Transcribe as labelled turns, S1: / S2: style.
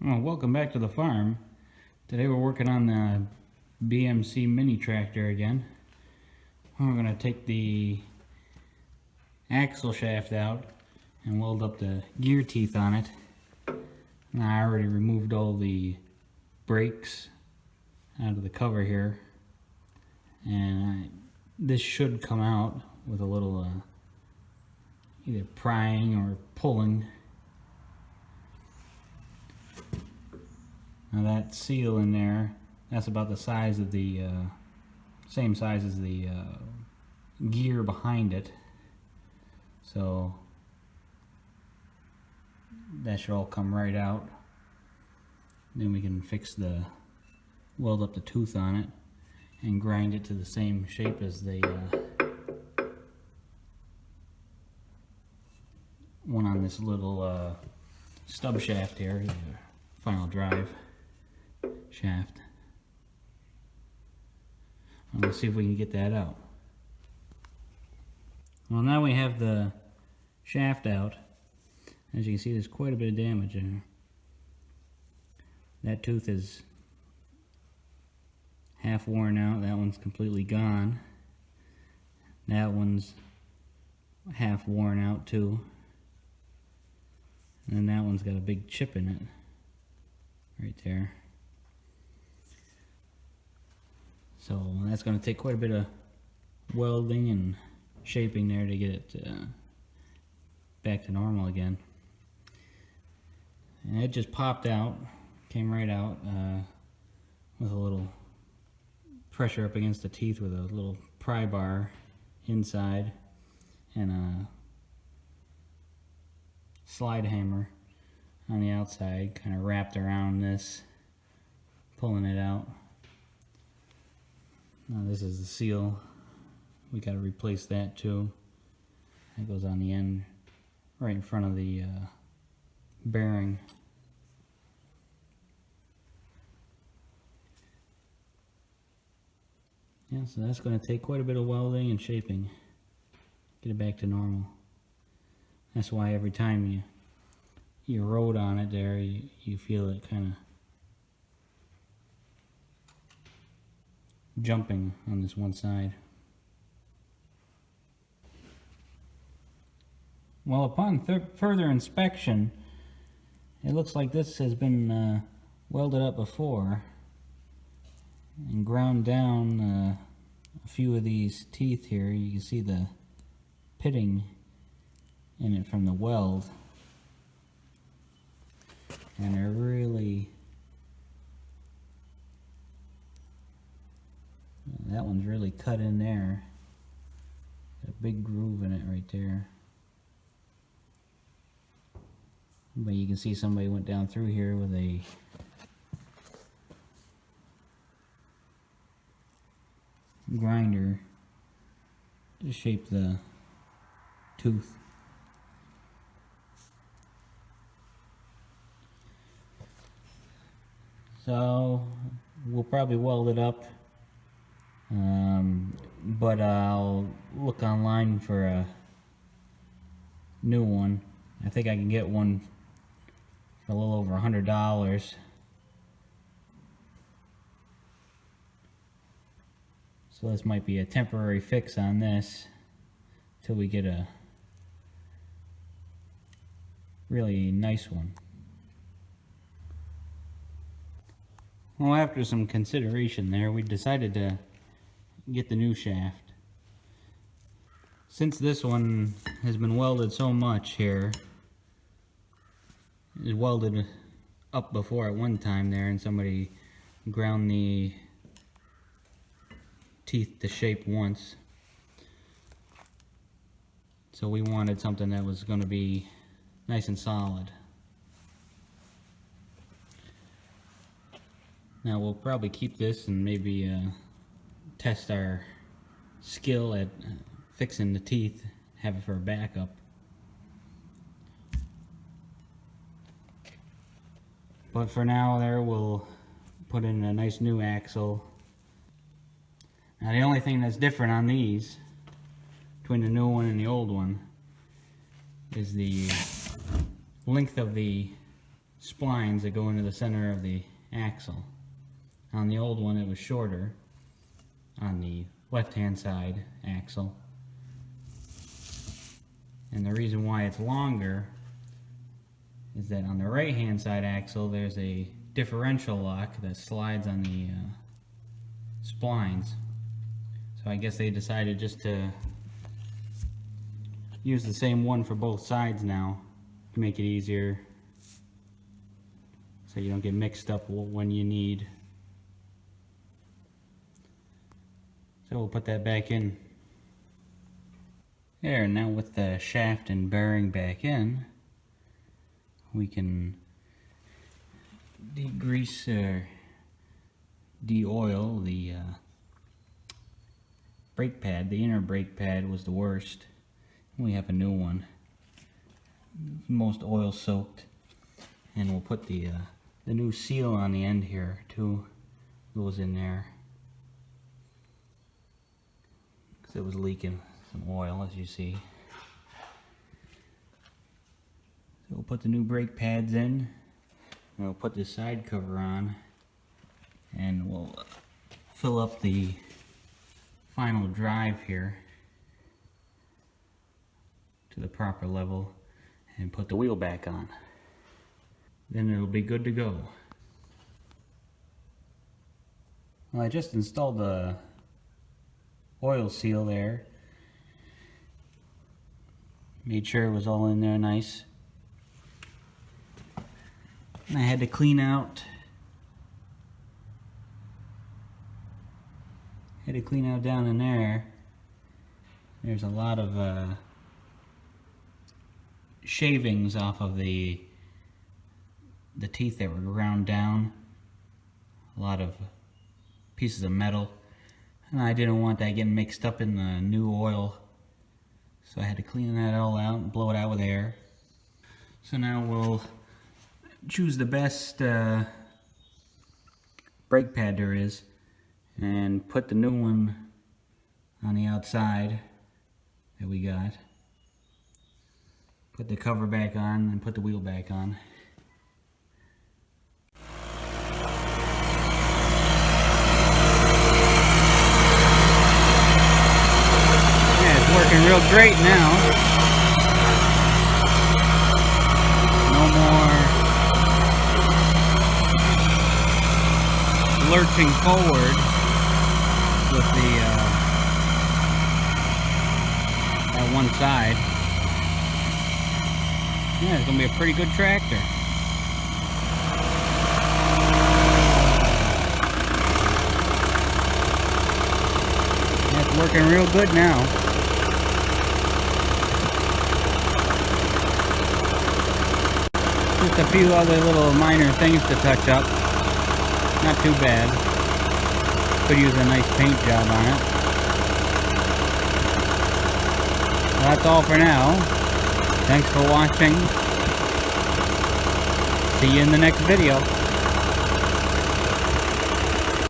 S1: Well, welcome back to the farm. Today we're working on the BMC mini tractor again. We're going to take the axle shaft out and weld up the gear teeth on it. And I already removed all the brakes out of the cover here, and this should come out with a little either prying or pulling. Now that seal in there, that's about the size of the same size as the gear behind it, so that should all come right out. Then we can weld up the tooth on it and grind it to the same shape as the one on this little stub shaft here, the final drive shaft. Let's see if we can get that out. Well, now we have the shaft out. As you can see, there's quite a bit of damage in there. That tooth is half worn out. That one's completely gone. That one's half worn out too. And then that one's got a big chip in it right there. So that's going to take quite a bit of welding and shaping there to get it back to normal again. And it just popped out, came right out with a little pressure up against the teeth with a little pry bar inside and a slide hammer on the outside, kind of wrapped around this, pulling it out. Now this is the seal. We got to replace that too. That goes on the end, right in front of the bearing. Yeah, so that's going to take quite a bit of welding and shaping. Get it back to normal. That's why every time you rode on it there, you feel it kind of jumping on this one side. Well, upon further inspection, it looks like this has been welded up before and ground down a few of these teeth here. You can see the pitting in it from the weld, and they're really, that one's really cut in there. Got a big groove in it right there. But you can see somebody went down through here with a grinder to shape the tooth. So we'll probably weld it up, but I'll look online for a new one. I think I can get one for a little over $100. So this might be a temporary fix on this till we get a really nice one. Well, after some consideration there, we decided to get the new shaft. Since this one has been welded so much here, it was welded up before at one time there, and somebody ground the teeth to shape once. So we wanted something that was going to be nice and solid. Now we'll probably keep this and maybe test our skill at fixing the teeth, have it for a backup. But for now there, we'll put in a nice new axle. Now the only thing that's different on these, between the new one and the old one, is the length of the splines that go into the center of the axle. On the old one it was shorter on the left hand side axle, and the reason why it's longer is that on the right hand side axle there's a differential lock that slides on the splines. So I guess they decided just to use the same one for both sides now to make it easier, so you don't get mixed up when you need. So we'll put that back in. There, now with the shaft and bearing back in, we can degrease or de-oil the brake pad. The inner brake pad was the worst. We have a new one, most oil soaked, and we'll put the new seal on the end here too. Goes in there because it was leaking some oil, as you see. So we'll put the new brake pads in, and we'll put the side cover on, and we'll fill up the final drive here to the proper level and put the wheel back on. Then it'll be good to go. Well, I just installed the oil seal there. Made sure it was all in there nice. And I had to clean out down in there. There's a lot of shavings off of the teeth that were ground down. A lot of pieces of metal, and I didn't want that getting mixed up in the new oil, so I had to clean that all out and blow it out with air. So now we'll choose the best brake pad there is and put the new one on the outside that we got. Put the cover back on and put the wheel back on. Yeah, it's working real great now. No more lurching forward with the that one side. Yeah, it's gonna be a pretty good tractor. Yeah, it's working real good now. Just a few other little minor things to touch up. Not too bad. Could use a nice paint job on it. Well, that's all for now. Thanks for watching. See you in the next video.